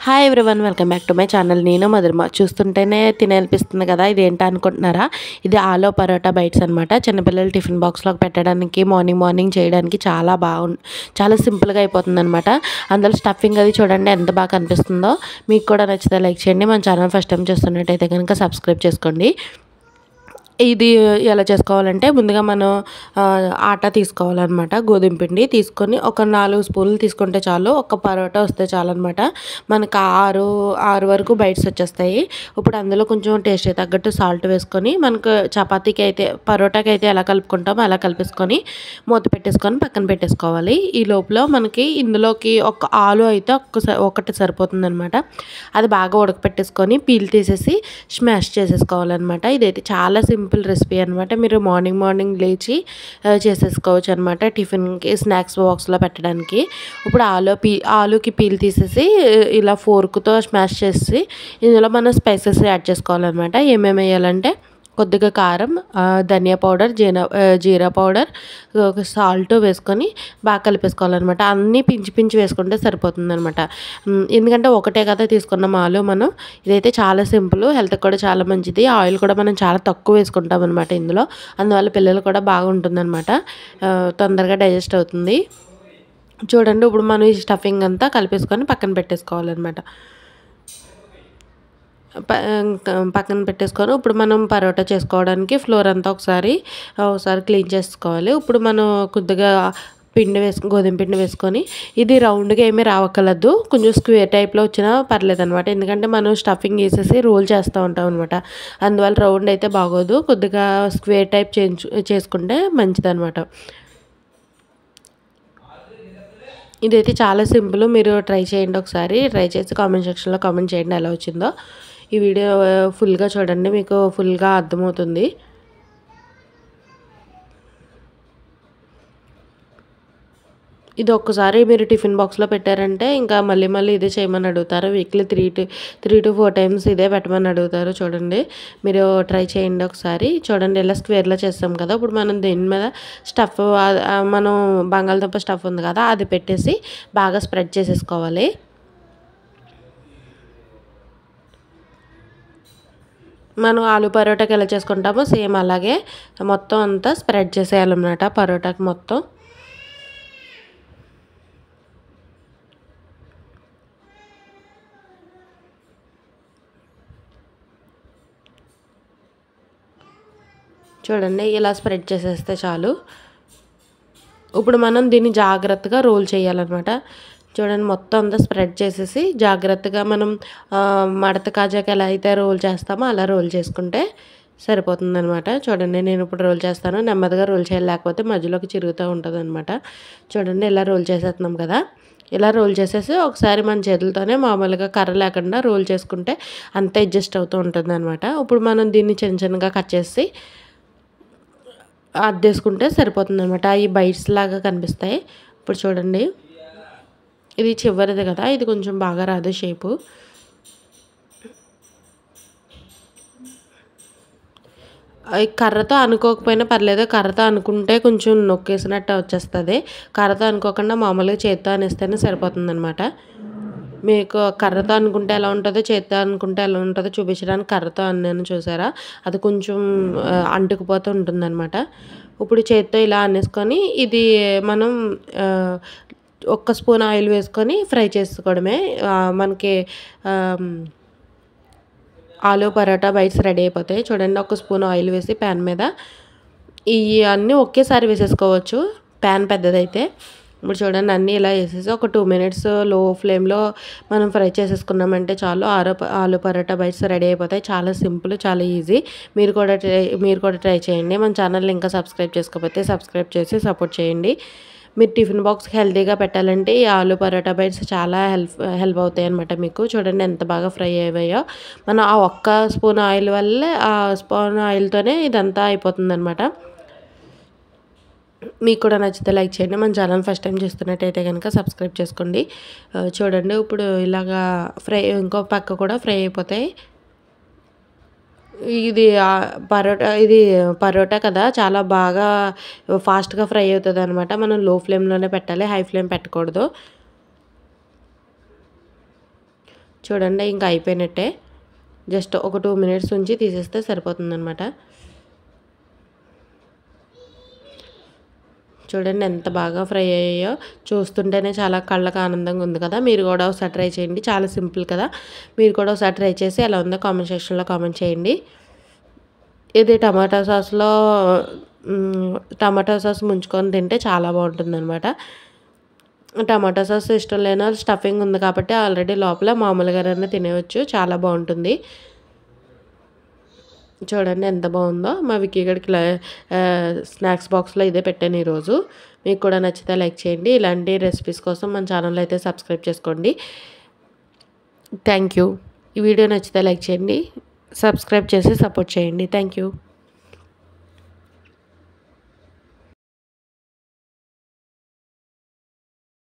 Hi everyone, welcome back to my channel. నేను మధురిమ. చూస్తుంటేనే తినాలనిపిస్తుంది కదా, ఇది ఏంటా అనుకుంటున్నారా? ఇది ఆలు పరోటా బైట్స్ అనమాట. చిన్నపిల్లలు టిఫిన్ బాక్స్లోకి పెట్టడానికి, మార్నింగ్ చేయడానికి చాలా సింపుల్గా అయిపోతుంది అనమాట. అందులో స్టఫింగ్ అది చూడండి ఎంత బాగా కనిపిస్తుందో. మీకు కూడా నచ్చితే లైక్ చేయండి. మన ఛానల్ ఫస్ట్ టైం చూస్తున్నట్టయితే కనుక సబ్స్క్రైబ్ చేసుకోండి. ఇది ఎలా చేసుకోవాలంటే, ముందుగా మనం ఆటా తీసుకోవాలన్నమాట. గోధుమ పిండి తీసుకొని ఒక 4 స్పూన్లు తీసుకుంటే చాలు. ఒక పరోటా వస్తే చాలన్నమాట. మనకు ఆరు వరకు బైట్స్ వచ్చేస్తాయి. ఇప్పుడు అందులో కొంచెం టేస్ట్ తగ్గట్టు సాల్ట్ వేసుకొని, మనకు చపాతీకి అయితే పరోటాకి అయితే ఎలా కలుపుకుంటామో అలా కలిపేసుకొని మూత పెట్టేసుకొని పక్కన పెట్టేసుకోవాలి. ఈ లోపల మనకి ఇందులోకి ఒక ఆలు అయితే ఒకటి సరిపోతుందన్నమాట. అది బాగా ఉడకపెట్టేసుకొని పీల్ తీసేసి స్మాష్ చేసేసుకోవాలన్నమాట. ఇదైతే చాలా సింపుల్ రెసిపీ అనమాట. మీరు మార్నింగ్ లేచి చేసేసుకోవచ్చు అనమాట, టిఫిన్కి స్నాక్స్ బాక్స్లో పెట్టడానికి. ఇప్పుడు ఆలుకి పీల్ తీసేసి ఇలా ఫోర్క్తో స్మాష్ చేసి ఇందులో మనం స్పైసెస్ యాడ్ చేసుకోవాలన్నమాట. ఏమేమి వేయాలంటే కొద్దిగా కారం, ధనియా పౌడర్, జీరా పౌడర్, సాల్ట్ వేసుకొని బాగా కలిపేసుకోవాలన్నమాట. అన్నీ పించి వేసుకుంటే సరిపోతుందన్నమాట. ఎందుకంటే ఒకటే కదా తీసుకున్నాం ఆలు మనం. ఇదైతే చాలా సింపుల్, హెల్త్కి కూడా చాలా మంచిది. ఆయిల్ కూడా మనం చాలా తక్కువ వేసుకుంటాం అనమాట ఇందులో. అందువల్ల పిల్లలు కూడా బాగుంటుందన్నమాట, తొందరగా డైజెస్ట్ అవుతుంది. చూడండి, ఇప్పుడు మనం ఈ స్టఫింగ్ అంతా కలిపేసుకొని పక్కన పెట్టేసుకోవాలన్నమాట. పక్కన పెట్టేసుకొని ఇప్పుడు మనం పరోటా చేసుకోవడానికి ఫ్లోర్ అంతా ఒకసారి క్లీన్ చేసుకోవాలి. ఇప్పుడు మనం కొద్దిగా గోధుమ పిండి వేసుకొని, ఇది రౌండ్గా ఏమీ రావక్కర్లేదు, కొంచెం స్క్వేర్ టైప్లో వచ్చినా పర్లేదు అనమాట. ఎందుకంటే మనం స్టఫింగ్ వేసేసి రోల్ చేస్తూ ఉంటాం అనమాట. అందువల్ల రౌండ్ అయితే బాగోదు, కొద్దిగా స్క్వేర్ టైప్ చేసుకుంటే మంచిదన్నమాట. ఇదైతే చాలా సింపుల్, మీరు ట్రై చేయండి. ఒకసారి ట్రై చేసి కామెంట్ సెక్షన్లో కామెంట్ చేయండి ఎలా వచ్చిందో. ఈ వీడియో ఫుల్గా చూడండి, మీకు ఫుల్గా అర్థమవుతుంది. ఇది ఒక్కసారి మీరు టిఫిన్ బాక్స్లో పెట్టారంటే ఇంకా మళ్ళీ ఇదే చేయమని అడుగుతారు. వీక్లీ 3 to 4 టైమ్స్ ఇదే పెట్టమని అడుగుతారు. చూడండి, మీరు ట్రై చేయండి ఒకసారి. చూడండి, ఇలా స్క్వేర్లో చేస్తాం కదా. ఇప్పుడు మనం దీని మీద స్టఫ్, మనం బంగాళదుంప స్టఫ్ ఉంది కదా, అది పెట్టేసి బాగా స్ప్రెడ్ చేసేసుకోవాలి. మనం ఆలు పరోటాకి ఎలా చేసుకుంటామో సేమ్ అలాగే మొత్తం అంతా స్ప్రెడ్ చేసేయాలన్నమాట పరోటాకి మొత్తం. చూడండి, ఇలా స్ప్రెడ్ చేసేస్తే చాలు. ఇప్పుడు మనం దీన్ని జాగ్రత్తగా రోల్ చేయాలన్నమాట. చూడండి, మొత్తం అంతా స్ప్రెడ్ చేసేసి జాగ్రత్తగా మనం మడత కాజాకి ఎలా అయితే రోల్ చేస్తామో అలా రోల్ చేసుకుంటే సరిపోతుందన్నమాట. చూడండి, నేను ఇప్పుడు రోల్ చేస్తాను. నెమ్మదిగా రోల్ చేయాలి, లేకపోతే మధ్యలోకి చిరుగుతూ ఉంటుంది అనమాట. చూడండి, ఇలా రోల్ చేసేస్తున్నాం కదా. ఇలా రోల్ చేసేసి ఒకసారి మన చేతులతోనే మామూలుగా కర్ర లేకుండా రోల్ చేసుకుంటే అంతా అడ్జస్ట్ అవుతూ ఉంటుంది అనమాట. ఇప్పుడు మనం దీన్ని చిన్నగా కట్ చేసి అద్దేసుకుంటే సరిపోతుంది అనమాట. ఈ బైట్స్ లాగా కనిపిస్తాయి. ఇప్పుడు చూడండి, ఇది చివరిది కదా, ఇది కొంచెం బాగా రాదు షేపు. కర్రతో అనుకోకపోయినా పర్లేదు, కర్రతో అనుకుంటే కొంచెం నొక్కేసినట్టు వచ్చేస్తుంది. కర్రతో అనుకోకుండా మామూలుగా చేత్తో అనేస్తేనే సరిపోతుంది అనమాట. మీకు కర్రతో అనుకుంటే ఎలా ఉంటుందో, చేత్తో అనుకుంటే ఎలా ఉంటుందో చూపించడానికి కర్రతో అన్నాను, చూసారా? అది కొంచెం అంటుకుపోతూ ఉంటుందన్నమాట. ఇప్పుడు చేత్తో ఇలా అనేసుకొని ఇది మనం ఒక్క స్పూన్ ఆయిల్ వేసుకొని ఫ్రై చేసుకోవడమే. మనకి ఆలు పరోటా బైట్స్ రెడీ అయిపోతాయి. చూడండి, ఒక స్పూన్ ఆయిల్ వేసి ప్యాన్ మీద ఇవి అన్నీ ఒకేసారి వేసేసుకోవచ్చు, ప్యాన్ పెద్దదైతే. ఇప్పుడు చూడండి, అన్నీ ఇలా వేసేసి ఒక 2 minutes లో ఫ్లేమ్లో మనం ఫ్రై చేసేసుకున్నామంటే చాలు, ఆలు పరోటా బైట్స్ రెడీ అయిపోతాయి. చాలా సింపుల్, చాలా ఈజీ. మీరు కూడా ట్రై చేయండి. మన ఛానల్ ఇంకా సబ్స్క్రైబ్ చేసుకోకపోతే సబ్స్క్రైబ్ చేసి సపోర్ట్ చేయండి. మీరు టిఫిన్ బాక్స్కి హెల్తీగా పెట్టాలంటే ఈ ఆలు పరోటా బైట్స్ చాలా హెల్ప్ అవుతాయి అనమాట మీకు. చూడండి ఎంత బాగా ఫ్రై అయ్యాయో. మనం ఆ ఒక్క స్పూన్ ఆయిల్ వల్లే, ఆ స్పూన్ ఆయిల్తోనే ఇదంతా అయిపోతుంది అనమాట. మీకు కూడా నచ్చితే లైక్ చేయండి. మన ఛానల్ ఫస్ట్ టైం చూస్తున్నట్టయితే కనుక సబ్స్క్రైబ్ చేసుకోండి. చూడండి, ఇప్పుడు ఇలాగా ఇంకో పక్క కూడా ఫ్రై అయిపోతాయి. ఇది పరోటా కదా, చాలా బాగా ఫాస్ట్గా ఫ్రై అవుతుంది అనమాట. మనం లో ఫ్లేమ్లోనే పెట్టాలి, హై ఫ్లేమ్ పెట్టకూడదు. చూడండి ఇంకా అయిపోయినట్టే. జస్ట్ ఒక 2 మినిట్స్ ఉంచి తీసేస్తే సరిపోతుందనమాట. చూడండి ఎంత బాగా ఫ్రై అయ్యాయో. చూస్తుంటేనే చాలా కళ్ళకి ఆనందంగా ఉంది కదా! మీరు కూడా ఒకసారి ట్రై చేయండి. చాలా సింపుల్ కదా! మీరు కూడా ఒకసారి ట్రై చేసి ఎలా ఉందో కామెంట్ సెక్షన్‌లో కామెంట్ చేయండి. ఇది టమాటా సాస్ ముంచుకొని తింటే చాలా బావుంటుందనమాట. టమాటా సాస్ ఇష్టం లేని వాళ్ళు స్టఫింగ్ ఉంది కాబట్టి ఆల్రెడీ లోపల మామూలుగానే తినేయొచ్చు. చాలా బావుంటుంది. చూడండి ఎంత బావుందో. మా విక్కీ గడికి స్నాక్స్ బాక్స్‌లో ఇదే పెట్టాను ఈరోజు. మీకు కూడా నచ్చితే లైక్ చేయండి. ఇలాంటి రెసిపీస్ కోసం మన ఛానల్ అయితే సబ్స్క్రైబ్ చేసుకోండి. Thank you. ఈ వీడియో నచ్చితే లైక్ చేయండి. సబ్స్క్రైబ్ చేసి సపోర్ట్ చేయండి. Thank you.